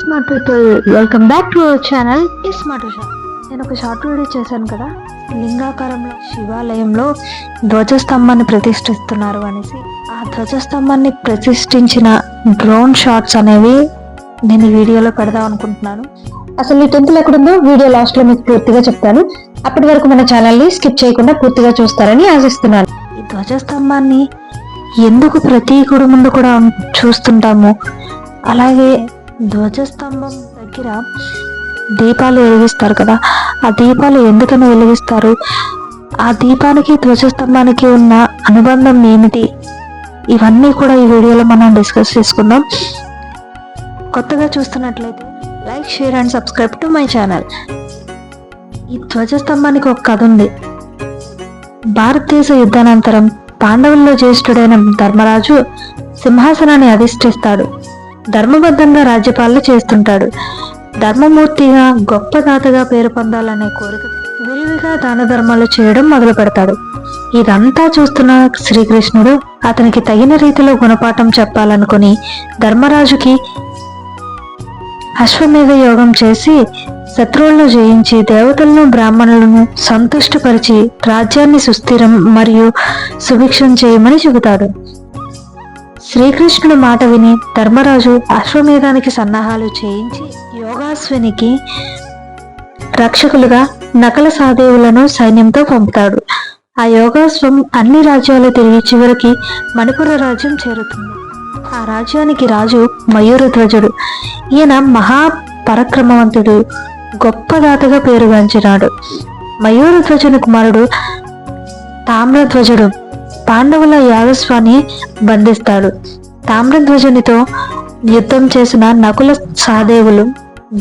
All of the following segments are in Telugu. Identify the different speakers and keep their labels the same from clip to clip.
Speaker 1: Smart people, welcome back to our channel smart Usha. నేను ఒక షార్ట్ వీడియో చేశాను కదా, లింగాకారంలో శివాలయంలో ధ్వజస్తంభాన్ని ప్రతిష్ఠిస్తున్నారు అనేసి. ఆ ధ్వజస్తంభాన్ని ప్రతిష్ఠించిన డ్రోన్ షాట్స్ అనేవి నేను ఈ వీడియోలో పెడదాం అనుకుంటున్నాను. అసలు ఈ టెంపుల్ ఎక్కడుందో వీడియో లాస్ట్ లో మీకు పూర్తిగా చెప్తాను. అప్పటి వరకు మన ఛానల్ ని స్కిప్ చేయకుండా పూర్తిగా చూస్తారని ఆశిస్తున్నాను. ఈ ధ్వజస్తంభాన్ని ఎందుకు ప్రతి గుడి ముందు కూడా చూస్తుంటాము, అలాగే ధ్వజస్తంభం దగ్గర దీపాలు వెలిగిస్తారు కదా, ఆ దీపాలు ఎందుకని వెలిగిస్తారు, ఆ దీపానికి ధ్వజస్తంభానికి ఉన్న అనుబంధం ఏమిటి, ఇవన్నీ కూడా ఈ వీడియోలో మనం డిస్కస్ చేసుకుందాం. కొత్తగా చూస్తున్నట్లయితే like, share and subscribe to my channel. ఈ ధ్వజస్తంభానికి ఒక కథ ఉంది. భారతదేశ యుద్ధానంతరం పాండవుల్లో జ్యేష్ఠుడైన ధర్మరాజు సింహాసనాన్ని అధిష్ఠిస్తాడు. ధర్మబద్ధంగా రాజ్యపాలన చేస్తుంటాడు. ధర్మమూర్తిగా, గొప్ప దాతగా పేరు పొందాలనే కోరిక విరివిగా దాన ధర్మాలు చేయడం మొదలు పెడతాడు. ఇదంతా చూస్తున్న శ్రీకృష్ణుడు అతనికి తగిన రీతిలో గుణపాఠం చెప్పాలనుకుని ధర్మరాజుకి అశ్వమేధ యోగం చేసి శత్రువులను జయించి దేవతలను బ్రాహ్మణులను సంతుష్టపరిచి రాజ్యాన్ని సుస్థిరం మరియు సుభిక్షం చేయమని చెబుతాడు. శ్రీకృష్ణుడు మాట విని ధర్మరాజు అశ్వమేధానికి సన్నాహాలు చేయించి యోగాశ్వినికి రక్షకులుగా నకల సహదేవులను సైన్యంతో పంపుతాడు. ఆ యోగాశ్వం అన్ని రాజ్యాలు తిరిగి చివరికి మణిపుర రాజ్యం చేరుతుంది. ఆ రాజ్యానికి రాజు మయూరధ్వజుడు. ఈయన మహాపరక్రమవంతుడు, గొప్ప దాతగా పేరుగాంచినాడు. మయూరధ్వజుని కుమారుడు తామ్రధ్వజుడు పాండవుల యాగస్వాన్ని బంధిస్తాడు. తామ్రధ్వజునితో యుద్ధం చేసిన నకుల సహదేవులు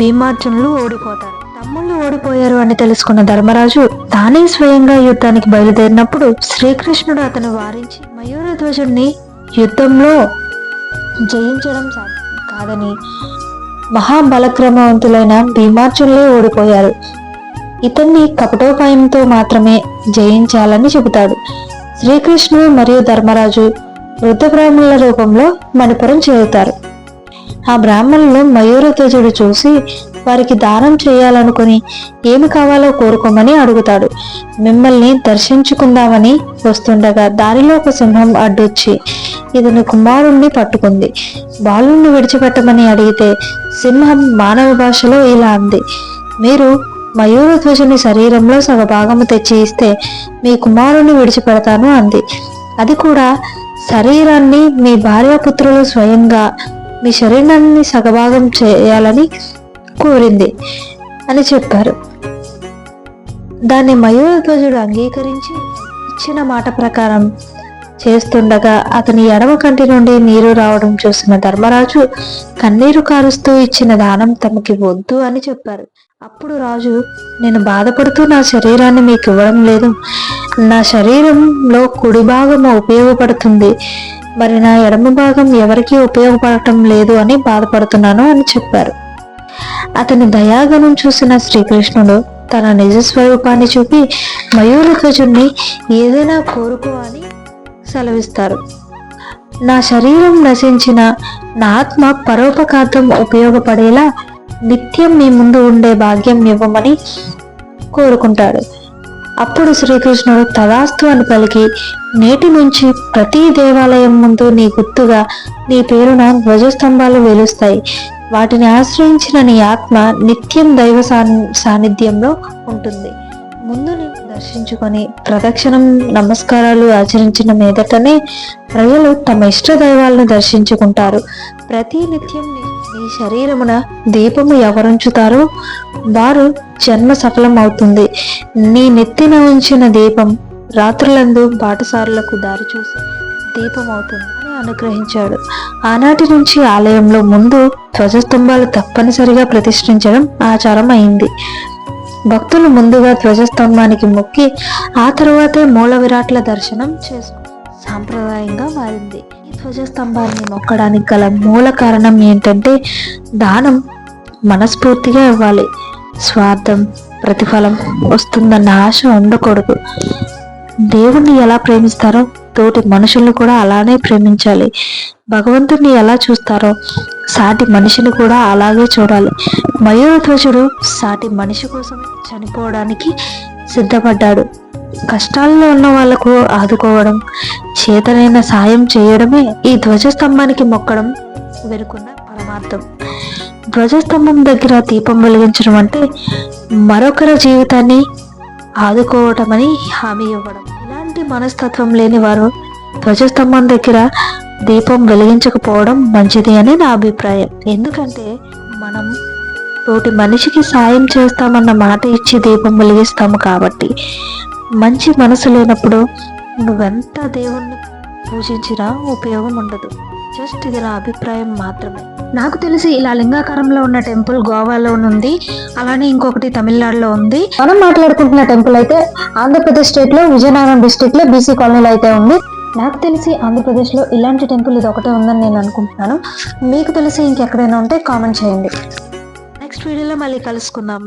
Speaker 1: భీమార్జునులు ఓడిపోతారు. తమ్ముళ్ళు ఓడిపోయారు అని తెలుసుకున్న ధర్మరాజు తానే స్వయంగా యుద్ధానికి బయలుదేరినప్పుడు శ్రీకృష్ణుడు అతను వారించి మయూరధ్వజుడిని యుద్ధంలో జయించడం కాదని మహాబలక్రమవంతులైన భీమార్జునులే ఓడిపోయారు, ఇతన్ని కపటోపాయంతో మాత్రమే జయించాలని చెబుతాడు. శ్రీకృష్ణుడు మరియు ధర్మరాజు వృద్ధ బ్రాహ్మణుల రూపంలో మణిపురం చేరుతారు. ఆ బ్రాహ్మణులు మయూరధ్వజుడు చూసి వారికి దానం చేయాలనుకుని ఏమి కావాలో కోరుకోమని అడుగుతాడు. మిమ్మల్ని దర్శించుకుందామని వస్తుండగా దారిలో ఒక సింహం అడ్డొచ్చి ఇతని కుమారుణ్ణి పట్టుకుంది. బాలుణ్ణి విడిచిపెట్టమని అడిగితే సింహం మానవ భాషలో ఇలా అంది: మీరు మయూరధ్వజుని శరీరంలో సగభాగము తెచ్చి ఇస్తే మీ కుమారుణ్ణి విడిచిపెడతాను అంది. అది కూడా శరీరాన్ని మీ భార్యాపుత్రులు స్వయంగా మీ శరీరాన్ని సగభాగం చేయాలని కోరింది అని చెప్పారు. దాన్ని మయూరధ్వజుడు అంగీకరించి ఇచ్చిన మాట ప్రకారం చేస్తుండగా అతని ఎడమ కంటి నుండి నీరు రావడం చూసిన ధర్మరాజు కన్నీరు కారుస్తూ ఇచ్చిన దానం తమకి వద్దు అని చెప్పారు. అప్పుడు రాజు, నేను బాధపడుతూ నా శరీరాన్ని మీకు ఇవ్వడం లేదు, నా శరీరంలో కుడి భాగం ఉపయోగపడుతుంది, మరి నా ఎడమ భాగం ఎవరికీ ఉపయోగపడటం లేదు అని బాధపడుతున్నాను అని చెప్పారు. అతని దయాగనం చూసిన శ్రీకృష్ణుడు తన నిజ స్వరూపాన్ని చూపి మయూరధ్వజుణ్ణి ఏదైనా కోరుకో అని సెలవిస్తారు. నా శరీరం నశించిన నా ఆత్మ పరోపకార్థం ఉపయోగపడేలా నిత్యం మీ ముందు ఉండే భాగ్యం ఇవ్వమని కోరుకుంటాడు. అప్పుడు శ్రీకృష్ణుడు తదాస్తు అని పలికి, నేటి నుంచి ప్రతి దేవాలయం ముందు నీ గుర్తుగా నీ పేరున ధ్వజస్తంభాలు వెలుస్తాయి. వాటిని ఆశ్రయించిన నీ ఆత్మ నిత్యం దైవ సాన్నిధ్యంలో ఉంటుంది. ముందు నిన్ను దర్శించుకొని ప్రదక్షిణం నమస్కారాలు ఆచరించిన మీదటనే ప్రజలు తమ ఇష్ట దైవాలను దర్శించుకుంటారు. ప్రతి నిత్యం నీ శరీరమున దీపము ఎవరుంచుతారో వారు జన్మ సఫలం అవుతుంది. నీ నెత్తిన ఉంచిన దీపం రాత్రులందు బాటసారులకు దారి చూసి దీపం అవుతుంది అని అనుగ్రహించాడు. ఆనాటి నుంచి ఆలయంలో ముందు ధ్వజస్తంభాలు తప్పనిసరిగా ప్రతిష్ఠించడం ఆచారం అయింది. భక్తులు ముందుగా ధ్వజస్తంభానికి మొక్కి ఆ తరువాతే మూల విరాట్ల దర్శనం చేసుకు సాంప్రదాయంగా మారింది. ఈ ధ్వజస్తంభాన్ని మొక్కడానికి గల మూల కారణం ఏంటంటే దానం మనస్ఫూర్తిగా ఇవ్వాలి. స్వార్థం, ప్రతిఫలం వస్తుందన్న ఆశ ఉండకూడదు. దేవుణ్ణి ఎలా ప్రేమిస్తారో తోటి మనుషులను కూడా అలానే ప్రేమించాలి. భగవంతుడిని ఎలా చూస్తారో సాటి మనిషిని కూడా అలాగే చూడాలి. మయూరధ్వజుడు సాటి మనిషి కోసం చనిపోవడానికి సిద్ధపడ్డాడు. కష్టాల్లో ఉన్న వాళ్లకు ఆదుకోవడం, చేతనైన సాయం చేయడమే ఈ ధ్వజస్తంభానికి మొక్కడం వెనుకున్న పరమార్థం. ధ్వజస్తంభం దగ్గర దీపం వెలిగించడం అంటే మరొకరి జీవితాన్ని ఆదుకోవటమని హామీ ఇవ్వడం. ఇలాంటి మనస్తత్వం లేని వారు ధ్వజస్తంభం దగ్గర దీపం వెలిగించకపోవడం మంచిది అని నా అభిప్రాయం. ఎందుకంటే మనం తోటి మనిషికి సాయం చేస్తామన్న మాట ఇచ్చి దీపం వెలిగిస్తాము కాబట్టి. మంచి మనసు లేనప్పుడు నువ్వెంత దేవుణ్ణి పూజించినా ఉపయోగం ఉండదు. జస్ట్ ఇది నా అభిప్రాయం మాత్రమే. నాకు తెలిసి ఇలా లింగాకారంలో ఉన్న టెంపుల్ గోవాలో ఉంది, అలానే ఇంకొకటి తమిళనాడులో ఉంది. మనం మాట్లాడుకుంటున్న టెంపుల్ అయితే ఆంధ్రప్రదేశ్ స్టేట్ లో విజయనగరం డిస్ట్రిక్ట్ లో బీసీ కాలనీలో అయితే ఉంది. నాకు తెలిసి ఆంధ్రప్రదేశ్ లో ఇలాంటి టెంపుల్ ఇది ఒకటే ఉందని నేను అనుకుంటున్నాను. మీకు తెలిసి ఇంకెక్కడైనా ఉంటే కామెంట్ చేయండి. నెక్స్ట్ వీడియోలో మళ్ళీ కలుసుకుందాం.